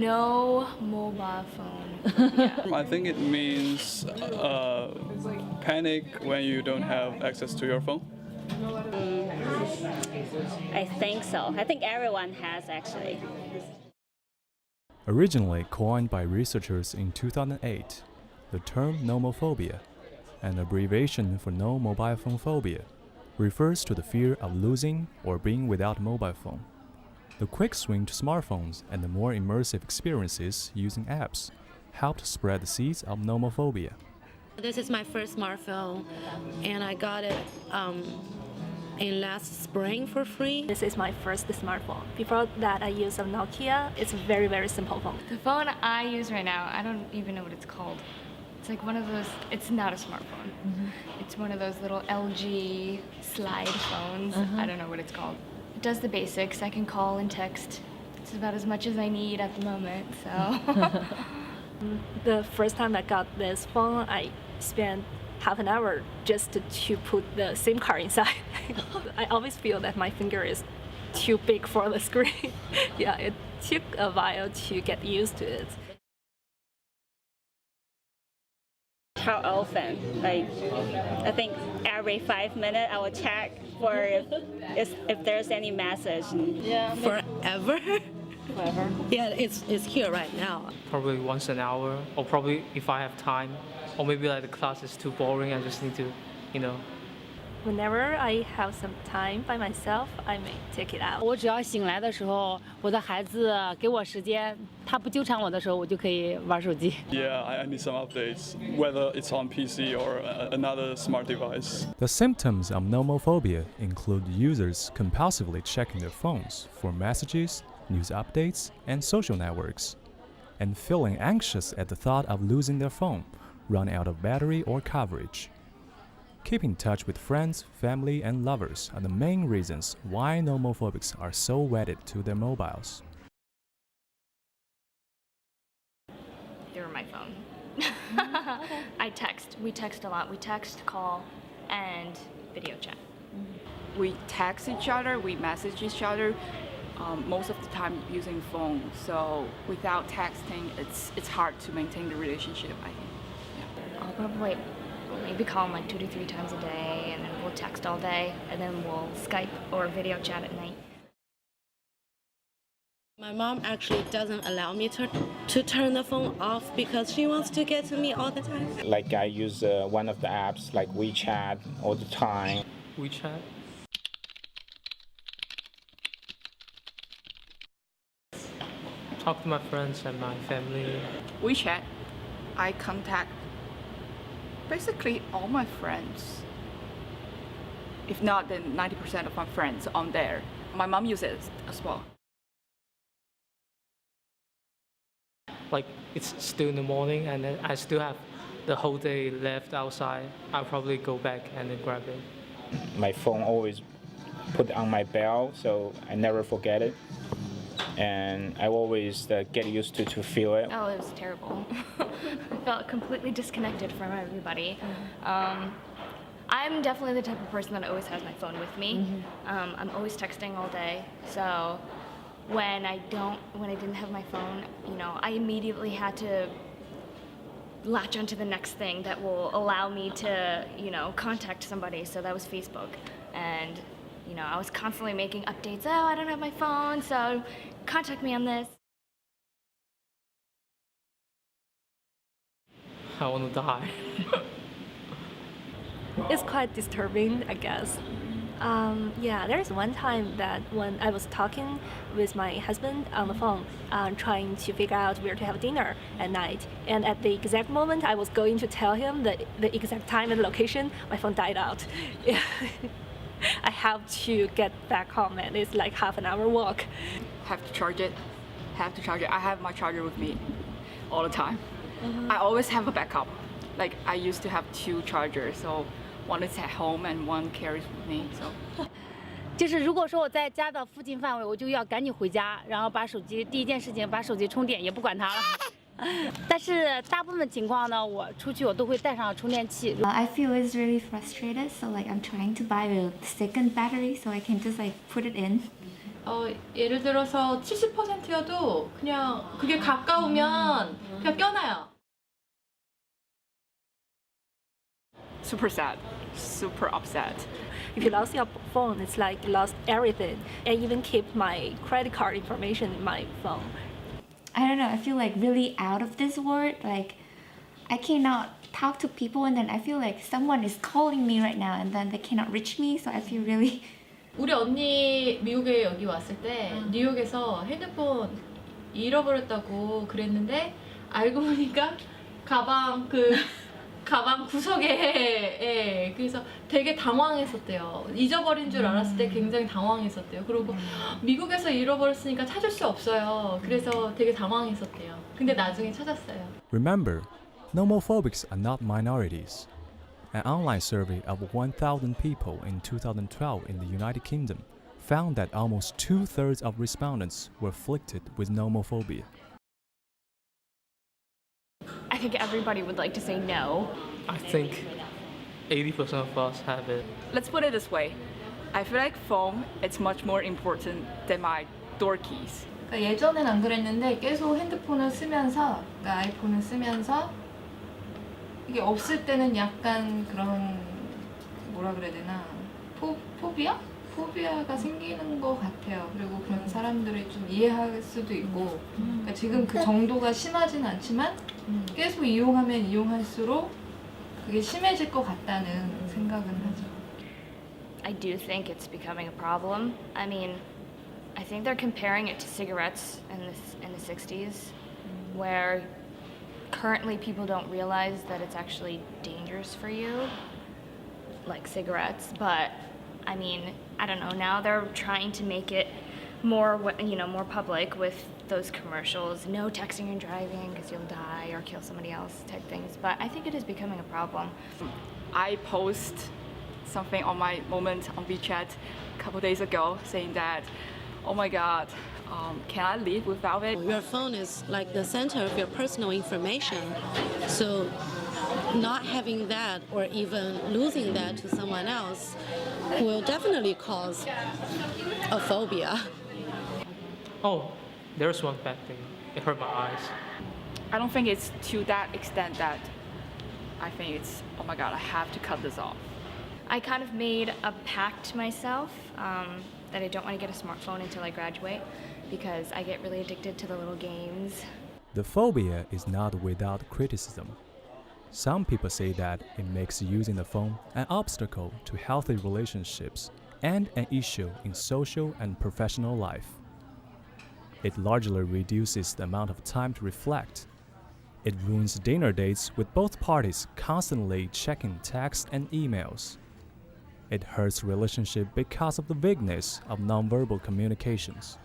no mobile phone. Yeah. I think it means panic when you don't have access to your phone. I think so. I think everyone has actually. Originally coined by researchers in 2008, the term nomophobia, an abbreviation for no mobile phone phobia, refers to the fear of losing or being without a mobile phone. The quick swing to smartphones and the more immersive experiences using apps helped spread the seeds of nomophobia. This is my first smartphone, and I got it in last spring for free. This is my first smartphone. Before that, I used a Nokia. It's a very, very simple phone. The phone I use right now, I don't even know what it's called. It's like one of those, it's not a smartphone. It's one of those little LG slide phones. I don't know what it's called. It does the basics. I can call and text. It's about as much as I need at the moment, so. The first time I got this phone, I spent half an hour just to put the SIM card inside. I always feel that my finger is too big for the screen. Yeah, it took a while to get used to it. How often? Like, I think every 5 minutes I will check for if there's any message. Yeah. Forever? Whatever. Yeah, it's here right now. Probably once an hour, or probably if I have time, or maybe like the class is too boring, I just need to, Whenever I have some time by myself, I may take it out. 我只要醒来的时候，我的孩子给我时间，他不纠缠我的时候，我就可以玩手机。Yeah, I need some updates, whether it's on PC or another smart device. The symptoms of nomophobia include users compulsively checking their phones for messages, news updates, and social networks, and feeling anxious at the thought of losing their phone, running out of battery or coverage. Keeping in touch with friends, family, and lovers are the main reasons why nomophobics are so wedded to their mobiles. Through my phone. I text. We text a lot. We text, call, and video chat. We text each other, we message each other, most of the time using phone. So without texting, it's hard to maintain the relationship, I think. Yeah. I'll probably maybe call him like 2 to 3 times a day, and then we'll text all day, and then we'll Skype or video chat at night. My mom actually doesn't allow me to turn the phone off because she wants to get to me all the time. Like I use one of the apps like WeChat all the time. WeChat? Talk to my friends and my family. WeChat, I contact basically all my friends. If not, then 90% of my friends on there. My mom uses it as well. Like, it's still in the morning and then I still have the whole day left outside. I'll probably go back and then grab it. My phone always put on my bell, so I never forget it. And I always get used to feel it. Oh, it was terrible. I felt completely disconnected from everybody. I'm definitely the type of person that always has my phone with me. I'm always texting all day, so when I didn't have my phone, I immediately had to latch onto the next thing that will allow me to, contact somebody. So that was Facebook, and I was constantly making updates. Oh, I don't have my phone, so contact me on this. I want to die. It's quite disturbing, I guess. Yeah, there's one time that when I was talking with my husband on the phone, trying to figure out where to have dinner at night, and at the exact moment I was going to tell him the exact time and location, my phone died out. Yeah. I have to get back home, and it's like half an hour walk. Have to charge it. I have my charger with me all the time. I always have a backup. Like I used to have 2 chargers, so one is at home and one carries with me. So. 就是如果说我在家的附近范围，我就要赶紧回家，然后把手机第一件事情把手机充电，也不管它了。但是大部分情况呢，我出去我都会带上充电器。I feel it's really frustrated, so like I'm trying to buy a second battery so I can just like put it in 예를 들어서 70%여도 그냥 그게 가까우면 그냥 껴놔요. Super sad, super upset. If you lost your phone, it's like you lost everything. I even keep my credit card information in my phone. I don't know, I feel like really out of this world. Like, I cannot talk to people, and then I feel like someone is calling me right now, and then they cannot reach me, so I feel really... 우리 언니 미국에 여기 왔을 때 뉴욕에서 핸드폰 잃어버렸다고 그랬는데 알고 보니까 가방 구석에 그래서 되게 당황했었대요. 잊어버린 줄 알았을 때 굉장히 당황했었대요. 그리고 미국에서 잃어버렸으니까 찾을 수 없어요. 그래서 되게 당황했었대요. 근데 나중에 찾았어요. Remember, nomophobics are not minorities. An online survey of 1,000 people in 2012 in the United Kingdom found that almost 2/3 of respondents were afflicted with nomophobia. I think everybody would like to say no. I think 80% of us have it. Let's put it this way. I feel like phone is much more important than my door keys. 그러니까 예전엔 안 그랬는데 계속 핸드폰을 쓰면서, 그러니까 아이폰을 쓰면서 이게 없을 때는 약간 그런 뭐라 그래야 되나 포비아? 포비아가 생기는 것 같아요. 그리고 그런 사람들을 좀 이해할 수도 있고 그러니까 지금 그 정도가 심하진 않지만 계속 이용하면 이용할수록 그게 심해질 것 같다는 생각은 하죠. I do think it's becoming a problem. I mean, I think they're comparing it to cigarettes in the 60s, where currently people don't realize that it's actually dangerous for you, like cigarettes. But I mean, I don't know. Now they're trying to make it more, more public with those commercials. No texting and driving because you'll die or kill somebody else type things. But I think it is becoming a problem. I post something on my moment on WeChat a couple days ago saying that, oh my God, can I live without it? Your phone is like the center of your personal information. So not having that or even losing that to someone else will definitely cause a phobia. Oh, there's one bad thing. It hurt my eyes. I don't think it's to that extent that I think it's, oh my God, I have to cut this off. I kind of made a pact to myself that I don't want to get a smartphone until I graduate because I get really addicted to the little games. The phobia is not without criticism. Some people say that it makes using the phone an obstacle to healthy relationships and an issue in social and professional life. It largely reduces the amount of time to reflect. It ruins dinner dates with both parties constantly checking texts and emails. It hurts relationships because of the vagueness of nonverbal communications.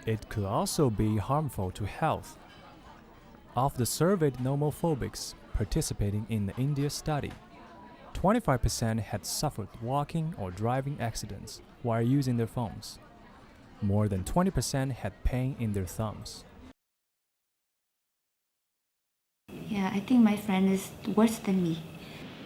It could also be harmful to health. Of the surveyed nomophobics participating in the India study, 25% had suffered walking or driving accidents while using their phones. More than 20% had pain in their thumbs. Yeah, I think my friend is worse than me.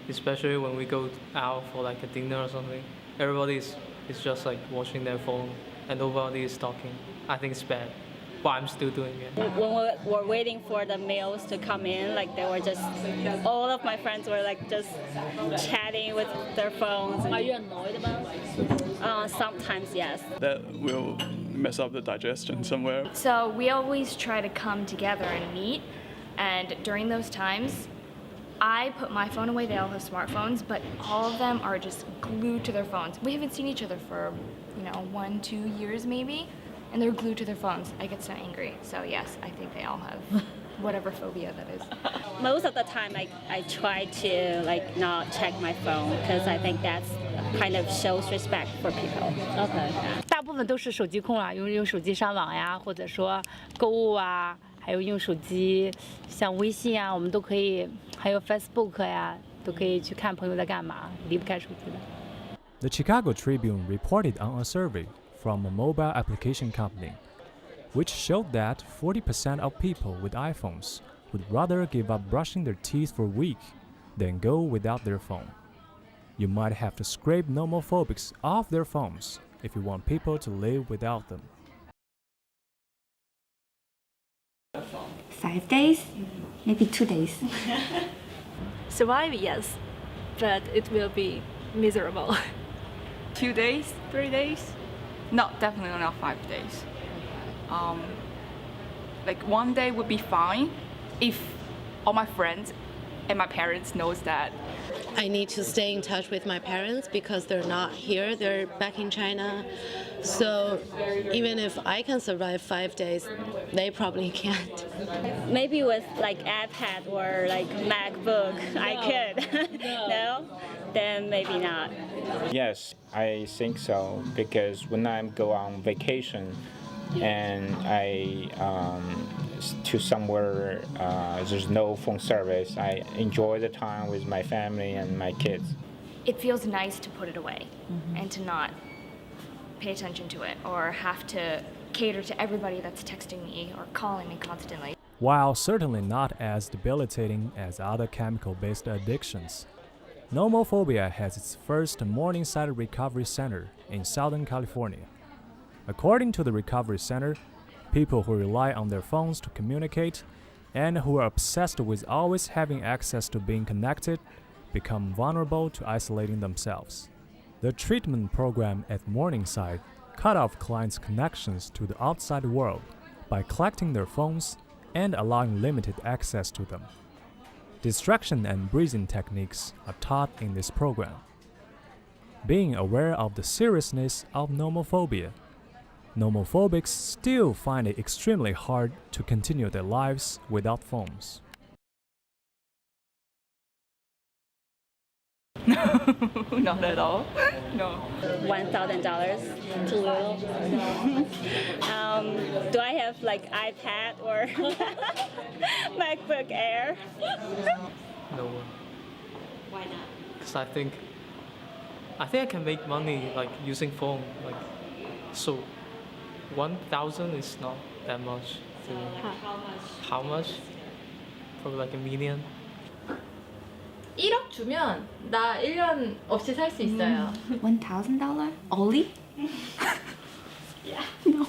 Especially when we go out for like a dinner or something. Everybody is just like watching their phone and nobody is talking. I think it's bad, but I'm still doing it. When we were waiting for the meals to come in, like they were just, all of my friends were like just chatting with their phones. Are you annoyed about it? Sometimes, yes. That will mess up the digestion somewhere. So we always try to come together and meet, and during those times, I put my phone away. They all have smartphones, but all of them are just glued to their phones. We haven't seen each other for, 1-2 years maybe, and they're glued to their phones. I get so angry. So yes, I think they all have whatever phobia that is. Most of the time, I try to like not check my phone because I think that's kind of shows respect for people. OK， 大部分都是手机控啊，用手机上网呀，或者说购物啊，还有用手机，像微信啊，我们都可以，还有 Facebook 呀，都可以去看朋友在干嘛，离不开手机的。The Chicago Tribune reported on a survey from a mobile application company, which showed that 40% of people with iPhones would rather give up brushing their teeth for a week than go without their phone. You might have to scrape nomophobics off their phones if you want people to live without them. 5 days, maybe 2 days. Survive, yes, but it will be miserable. 2 days, 3 days? No, definitely not 5 days. Like 1 day would be fine if all my friends and my parents knows that. I need to stay in touch with my parents because they're not here, they're back in China. So even if I can survive 5 days, they probably can't. Maybe with like iPad or like MacBook, I could. No? Then maybe not. Yes, I think so because when I go on vacation and I to somewhere there's no phone service, I enjoy the time with my family and my kids. It feels nice to put it away and to not pay attention to it or have to cater to everybody that's texting me or calling me constantly. While certainly not as debilitating as other chemical-based addictions, Nomophobia has its first Morningside Recovery Center in Southern California. According to the Recovery Center, people who rely on their phones to communicate and who are obsessed with always having access to being connected become vulnerable to isolating themselves. The treatment program at Morningside cut off clients' connections to the outside world by collecting their phones and allowing limited access to them. Distraction and breathing techniques are taught in this program. Being aware of the seriousness of nomophobia, nomophobics still find it extremely hard to continue their lives without phones. Not at all. No. $1,000, too little. Do I have like iPad or MacBook Air? No. Why not? Because I think I can make money like using phone. Like so, 1,000 is not that much. How much? How much? Probably like $1 million. 1억 주면 나 1년 없이 살 수 있어요. $1,000 only? No,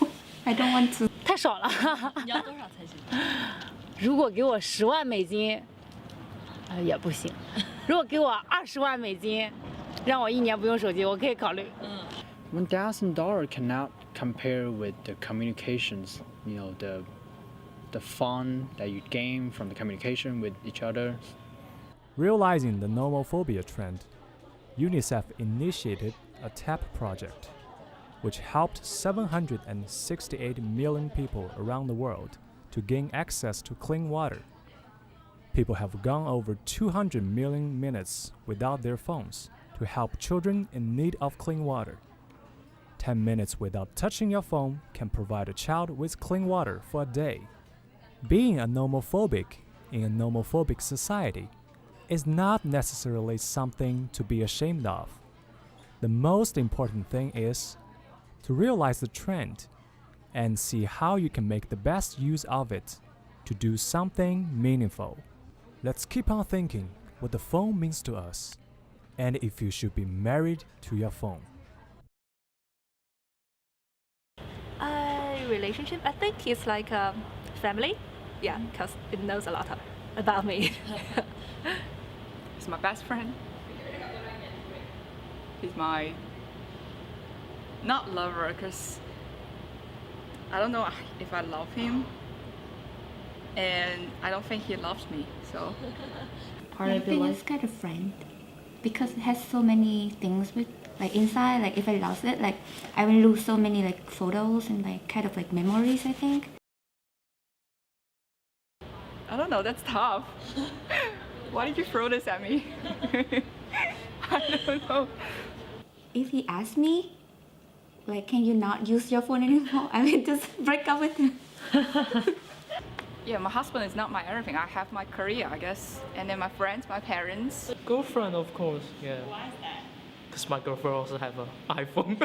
I don't want to. 太少了。你要多少才行？如果给我10万美金，也不行。如果给我20万美金，让我1年不用手机，我可以考虑。$1,000 cannot compare with the communications, the fun that you gain from the communication with each other. Realizing the nomophobia trend, UNICEF initiated a TAP project, which helped 768 million people around the world to gain access to clean water. People have gone over 200 million minutes without their phones to help children in need of clean water. 10 minutes without touching your phone can provide a child with clean water for a day. Being a nomophobic in a nomophobic society is not necessarily something to be ashamed of. The most important thing is to realize the trend and see how you can make the best use of it to do something meaningful. Let's keep on thinking what the phone means to us and if you should be married to your phone. Relationship, I think it's like a family. Yeah, because it knows a lot about me. He's my best friend. He's my not lover, because I don't know if I love him, and I don't think he loves me. So I think it's kind of friend because it has so many things with like inside. Like if I lost it, like I will lose so many like photos and like kind of like memories, I think. I don't know. That's tough. Why did you throw this at me? I don't know. If he asked me, like, can you not use your phone anymore? I will just break up with him. Yeah, my husband is not my everything. I have my career, I guess, and then my friends, my parents. Girlfriend, of course. Yeah. Why is that? Because my girlfriend also have an iPhone.